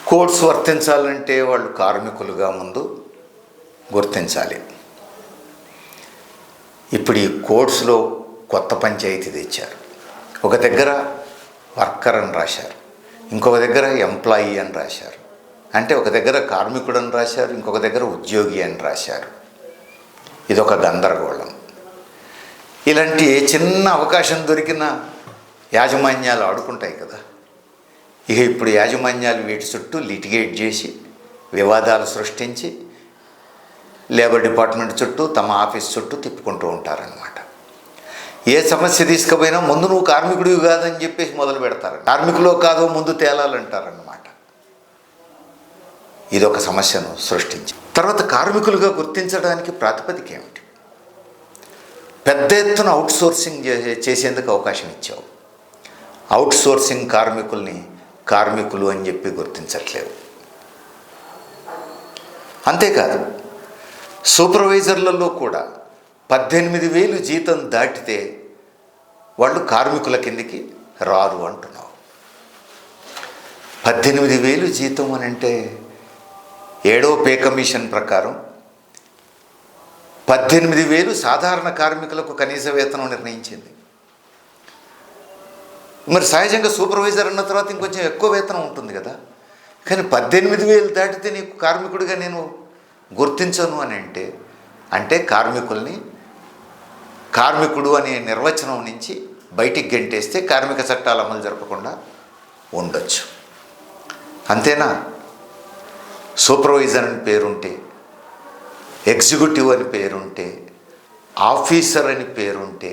Codes వర్తించాలంటే వాళ్ళు కార్మికులుగా ముందు గుర్తించాలి. ఇప్పుడు ఈ కోడ్స్లో కొత్త పంచాయతీ తెచ్చారు. ఒక దగ్గర వర్కర్ అని రాశారు, ఇంకొక దగ్గర ఎంప్లాయీ అని రాశారు. అంటే ఒక దగ్గర కార్మికుడు అని రాశారు, ఇంకొక దగ్గర ఉద్యోగి అని రాశారు. ఇదొక గందరగోళం. ఇలాంటి చిన్న అవకాశం దొరికిన యాజమాన్యాలు ఆడుకుంటాయి కదా. ఇక ఇప్పుడు యాజమాన్యాలు వీటి చుట్టూ లిటిగేట్ చేసి వివాదాలు సృష్టించి లేబర్ డిపార్ట్మెంట్ చుట్టూ తమ ఆఫీస్ చుట్టూ తిప్పుకుంటూ ఉంటారనమాట. ఏ సమస్య తీసుకుపోయినా ముందు నువ్వు కార్మికుడివి కాదని చెప్పేసి మొదలు పెడతారు. కార్మికులో కాదో ముందు తేలాలంటారన్నమాట. ఇదొక సమస్యను సృష్టించి తర్వాత కార్మికులుగా గుర్తించడానికి ప్రాతిపదిక ఏమిటి? పెద్ద ఎత్తున అవుట్సోర్సింగ్ చేసేందుకు అవకాశం ఇచ్చావు. అవుట్సోర్సింగ్ కార్మికుల్ని కార్మికులు అని చెప్పి గుర్తించట్లేవు. అంతేకాదు, సూపర్వైజర్లలో కూడా 18,000 జీతం దాటితే వాళ్ళు కార్మికుల కిందికి రారు అంటున్నావు. 18,000 జీతం అని అంటే 7వ పే కమిషన్ ప్రకారం 18,000 సాధారణ కార్మికులకు కనీస వేతనం నిర్ణయించింది. మరి సహజంగా సూపర్వైజర్ అన్న తర్వాత ఇంకొంచెం ఎక్కువ వేతనం ఉంటుంది కదా. కానీ 18,000 దాటితే నీకు కార్మికుడిగా నేను గుర్తించను అని అంటే కార్మికుల్ని కార్మికుడు అనే నిర్వచనం నుంచి బయటికి గెంటేస్తే కార్మిక చట్టాలు అమలు జరపకుండా ఉండొచ్చు. అంతేనా? సూపర్వైజర్ అని పేరుంటే, ఎగ్జిక్యూటివ్ అని పేరుంటే, ఆఫీసర్ అని పేరుంటే,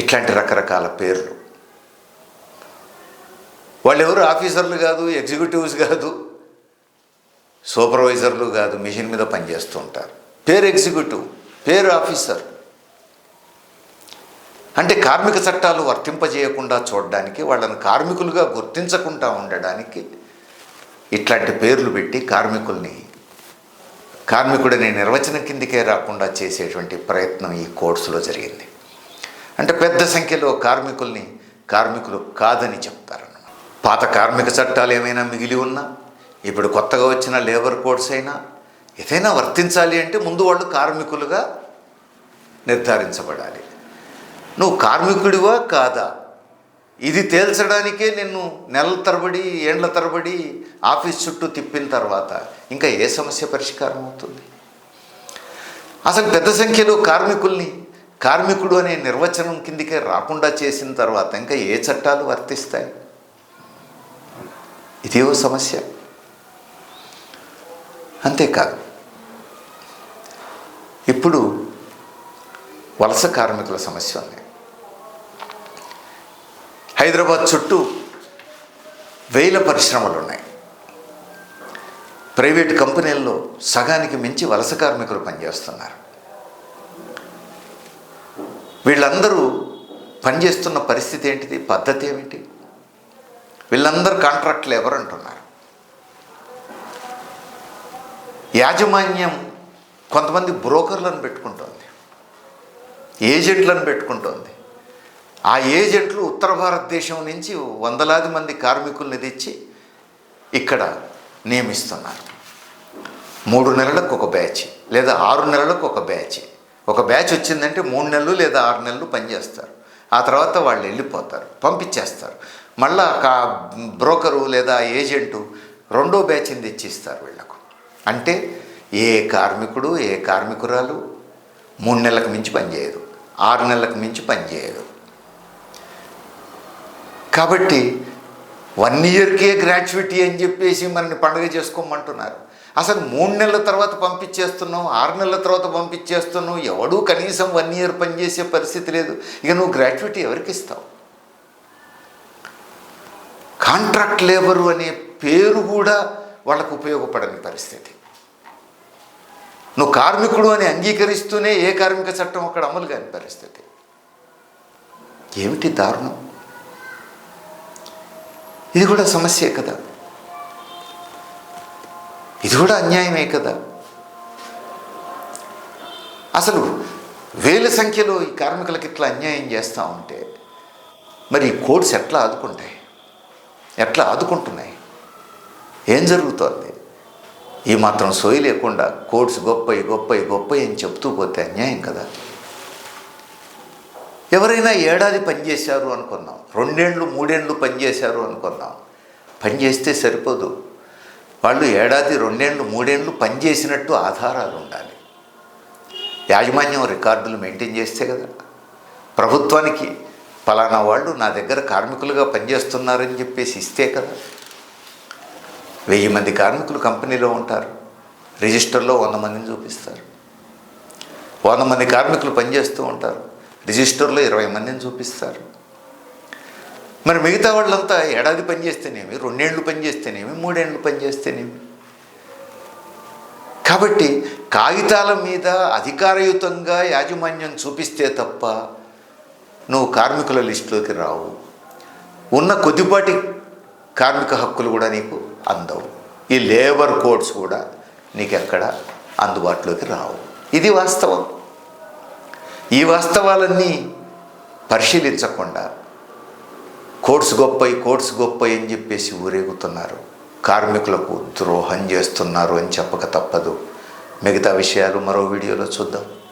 ఇట్లాంటి రకరకాల పేర్లు. వాళ్ళు ఎవరు ఆఫీసర్లు కాదు, ఎగ్జిక్యూటివ్స్ కాదు, సూపర్వైజర్లు కాదు, మిషన్ మీద పనిచేస్తూ ఉంటారు. పేరు ఎగ్జిక్యూటివ్, పేరు ఆఫీసర్. అంటే కార్మిక చట్టాలు వర్తింపజేయకుండా చూడడానికి, వాళ్ళని కార్మికులుగా గుర్తించకుండా ఉండడానికి ఇట్లాంటి పేర్లు పెట్టి కార్మికుడనే నిర్వచనం కిందికే రాకుండా చేసేటువంటి ప్రయత్నం ఈ కోర్సులో జరిగింది. అంటే పెద్ద సంఖ్యలో కార్మికులు కాదని చెప్తారన్నమాట. పాత కార్మిక చట్టాలు ఏమైనా మిగిలి ఉన్నా, ఇప్పుడు కొత్తగా వచ్చిన లేబర్ కోడ్స్ అయినా ఏదైనా వర్తించాలి అంటే ముందు వాళ్ళు కార్మికులుగా నిర్ధారించబడాలి. నువ్వు కార్మికుడివా కాదా ఇది తేల్చడానికే నిన్ను నెలల తరబడి ఏండ్ల తరబడి ఆఫీస్ చుట్టూ తిప్పిన తర్వాత ఇంకా ఏ సమస్య పరిష్కారం అవుతుంది? అసలు పెద్ద సంఖ్యలో కార్మికుడు అనే నిర్వచనం కిందికే రాకుండా చేసిన తర్వాత ఇంకా ఏ చట్టాలు వర్తిస్తాయి? ఇదేవో సమస్య. అంతేకాదు, ఇప్పుడు వలస కార్మికుల సమస్య ఉంది. హైదరాబాద్ చుట్టూ వేల పరిశ్రమలు ఉన్నాయి. ప్రైవేట్ కంపెనీల్లో సగానికి మించి వలస కార్మికులు పనిచేస్తున్నారు. వీళ్ళందరూ పనిచేస్తున్న పరిస్థితి ఏంటిది? పద్ధతి ఏమిటి? వీళ్ళందరూ కాంట్రాక్ట్ లేబర్ అంటున్నారు. యాజమాన్యం కొంతమంది బ్రోకర్లను పెట్టుకుంటోంది, ఏజెంట్లను పెట్టుకుంటోంది. ఆ ఏజెంట్లు ఉత్తర భారతదేశం నుంచి వందలాది మంది కార్మికుల్ని తెచ్చి ఇక్కడ నియమిస్తున్నారు. 3 నెలలకు ఒక బ్యాచ్ లేదా 6 నెలలకు ఒక బ్యాచ్. ఒక బ్యాచ్ వచ్చిందంటే 3 నెలలు లేదా 6 నెలలు పనిచేస్తారు. ఆ తర్వాత వాళ్ళు వెళ్ళిపోతారు, పంపించేస్తారు. మళ్ళా బ్రోకరు లేదా ఏజెంటు 2వ బ్యాచ్ని తెచ్చిస్తారు వీళ్ళకు. అంటే ఏ కార్మికురాలు 3 నెలలకు మించి పనిచేయదు, 6 నెలలకు మించి పనిచేయదు. కాబట్టి 1 ఇయర్కే గ్రాట్యుటీ అని చెప్పేసి మనని పండుగ చేసుకోమంటున్నారు. అసలు 3 నెలల తర్వాత పంపించేస్తున్నావు, 6 నెలల తర్వాత పంపించేస్తున్నావు. ఎవడూ కనీసం 1 ఇయర్ పనిచేసే పరిస్థితి లేదు. ఇక నువ్వు గ్రాట్యుటీ ఎవరికి ఇస్తావు? కాంట్రాక్ట్ లేబరు అనే పేరు కూడా వాళ్ళకు ఉపయోగపడని పరిస్థితి. నువ్వు కార్మికుడు అని అంగీకరిస్తూనే ఏ కార్మిక చట్టం అక్కడ అమలు కాని పరిస్థితి. ఏమిటి దారుణం? ఇది కూడా సమస్యే కదా, ఇది కూడా అన్యాయమే కదా. అసలు వేల సంఖ్యలో ఈ కార్మికులకి ఇట్లా అన్యాయం చేస్తూ ఉంటే మరి ఈ కోడ్స్ ఎట్లా ఆదుకుంటున్నాయి? ఏం జరుగుతోంది? ఈ మాత్రం సోయి లేకుండా కోడ్స్ గొప్పయి గొప్పయి గొప్పయి అని చెప్తూ పోతే అన్యాయం కదా. ఎవరైనా ఏడాది పనిచేశారు అనుకుందాం, 2 ఏళ్ళు 3 ఏళ్ళు పనిచేశారు అనుకుందాం. పనిచేస్తే సరిపోదు, వాళ్ళు ఏడాది 2 ఏళ్ళు 3 ఏళ్ళు పనిచేసినట్టు ఆధారాలు ఉండాలి. యాజమాన్యం రికార్డులు మెయింటైన్ చేస్తే కదా. ప్రభుత్వానికి పలానా వాళ్ళు నా దగ్గర కార్మికులుగా పనిచేస్తున్నారని చెప్పేసి ఇస్తే కదా. 1000 మంది కార్మికులు కంపెనీలో ఉంటారు, రిజిస్టర్లో 100 మందిని చూపిస్తారు. 100 మంది కార్మికులు పనిచేస్తూ ఉంటారు, రిజిస్టర్లో 20 మందిని చూపిస్తారు. మరి మిగతా వాళ్ళంతా ఏడాది పనిచేస్తేనేమి, 2 ఏళ్ళు పనిచేస్తేనేమి, 3 ఏళ్ళు పనిచేస్తేనేమి. కాబట్టి కాగితాల మీద అధికారయుతంగా యాజమాన్యం చూపిస్తే తప్ప నువ్వు కార్మికుల లిస్టులోకి రావు. ఉన్న కొద్దిపాటి కార్మిక హక్కులు కూడా నీకు అందవు. ఈ లేబర్ కోడ్స్ కూడా నీకెక్కడ అందుబాటులోకి రావు. ఇది వాస్తవం. ఈ వాస్తవాలన్నీ పరిశీలించకుండా కోడ్స్ గొప్పయి అని చెప్పేసి ఊరేగుతున్నారు. కార్మికులకు ద్రోహం చేస్తున్నారు అని చెప్పక తప్పదు. మిగతా విషయాలు మరో వీడియోలో చూద్దాం.